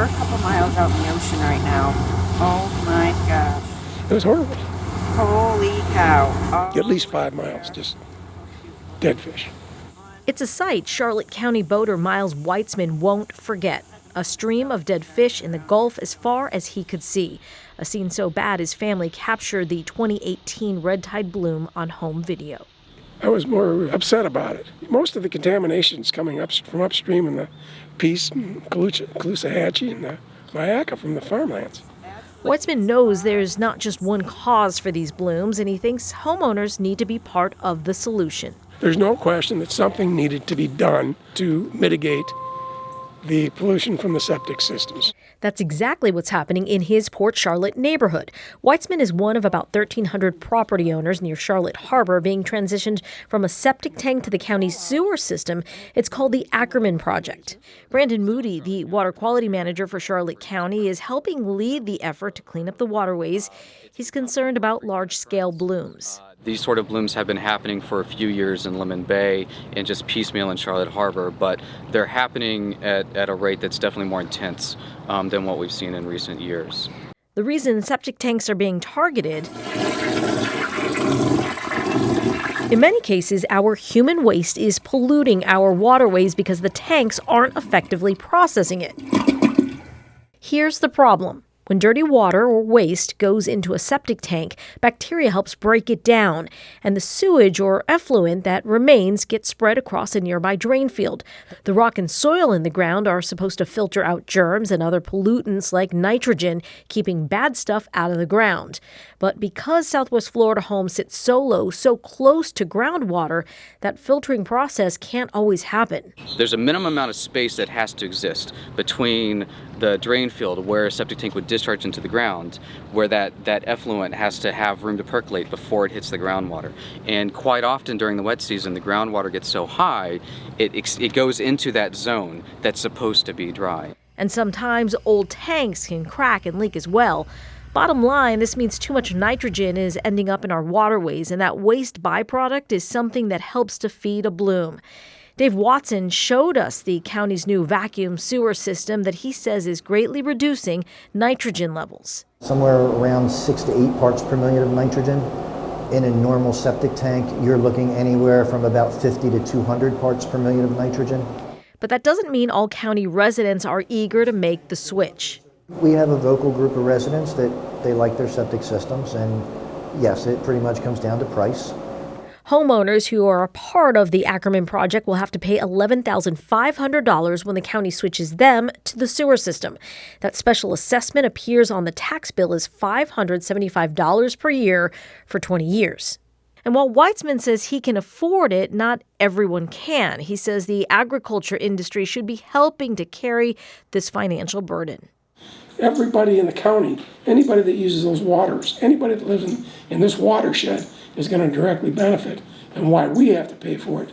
we're a couple miles out in the ocean right now. Oh my gosh. It was horrible. Holy cow. Oh. At least 5 miles, just dead fish. It's a sight Charlotte County boater Miles Weitzman won't forget. A stream of dead fish in the Gulf as far as he could see. A scene so bad his family captured the 2018 red tide bloom on home video. I was more upset about it. Most of the contamination's coming up from upstream in the Peace, Caloosahatchee, and the Myakka from the farmlands. Weitzman knows there's not just one cause for these blooms, and he thinks homeowners need to be part of the solution. There's no question that something needed to be done to mitigate the pollution from the septic systems. That's exactly what's happening in his Port Charlotte neighborhood. Weitzman is one of about 1,300 property owners near Charlotte Harbor being transitioned from a septic tank to the county's sewer system. It's called the Ackerman Project. Brandon Moody, the water quality manager for Charlotte County, is helping lead the effort to clean up the waterways. He's concerned about large-scale blooms. These sort of blooms have been happening for a few years in Lemon Bay and just piecemeal in Charlotte Harbor, but they're happening at a rate that's definitely more intense than what we've seen in recent years. The reason septic tanks are being targeted, in many cases, our human waste is polluting our waterways because the tanks aren't effectively processing it. Here's the problem. When dirty water or waste goes into a septic tank, bacteria helps break it down, and the sewage or effluent that remains gets spread across a nearby drain field. The rock and soil in the ground are supposed to filter out germs and other pollutants like nitrogen, keeping bad stuff out of the ground. But because Southwest Florida homes sit so low, so close to groundwater, that filtering process can't always happen. There's a minimum amount of space that has to exist between the drain field where a septic tank would discharge into the ground, where that effluent has to have room to percolate before it hits the groundwater. And quite often during the wet season, the groundwater gets so high, it goes into that zone that's supposed to be dry. And sometimes old tanks can crack and leak as well. Bottom line, this means too much nitrogen is ending up in our waterways, and that waste byproduct is something that helps to feed a bloom. Dave Watson showed us the county's new vacuum sewer system that he says is greatly reducing nitrogen levels. Somewhere around 6 to 8 parts per million of nitrogen. In a normal septic tank, you're looking anywhere from about 50 to 200 parts per million of nitrogen. But that doesn't mean all county residents are eager to make the switch. We have a vocal group of residents that they like their septic systems, and yes, it pretty much comes down to price. Homeowners who are a part of the Ackerman Project will have to pay $11,500 when the county switches them to the sewer system. That special assessment appears on the tax bill as $575 per year for 20 years. And while Weitzman says he can afford it, not everyone can. He says the agriculture industry should be helping to carry this financial burden. Everybody in the county, anybody that uses those waters, anybody that lives in this watershed is going to directly benefit. And why we have to pay for it?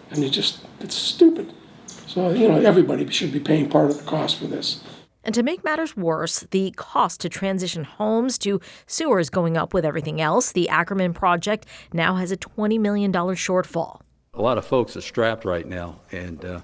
And it's stupid. So, everybody should be paying part of the cost for this. And to make matters worse, the cost to transition homes to sewer is going up with everything else. The Ackerman Project now has a $20 million shortfall. A lot of folks are strapped right now, and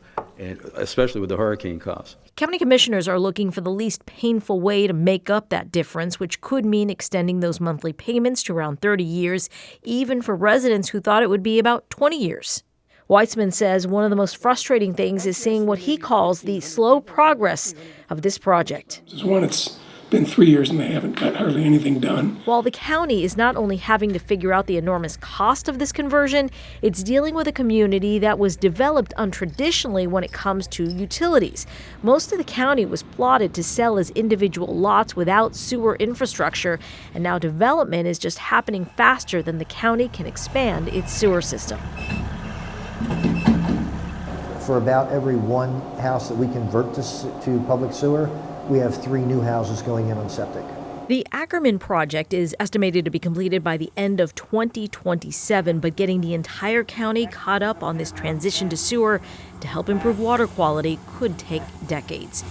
especially with the hurricane costs. County commissioners are looking for the least painful way to make up that difference, which could mean extending those monthly payments to around 30 years, even for residents who thought it would be about 20 years. Weitzman says one of the most frustrating things is seeing what he calls the slow progress of this project. This is one that's been 3 years and they haven't got hardly anything done. While the county is not only having to figure out the enormous cost of this conversion, it's dealing with a community that was developed untraditionally when it comes to utilities. Most of the county was plotted to sell as individual lots without sewer infrastructure, and now development is just happening faster than the county can expand its sewer system. For about every one house that we convert to public sewer, we have 3 new houses going in on septic. The Ackerman Project is estimated to be completed by the end of 2027, but getting the entire county caught up on this transition to sewer to help improve water quality could take decades.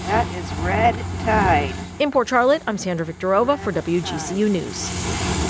That is red tide. In Port Charlotte, I'm Sandra Viktorova for WGCU News.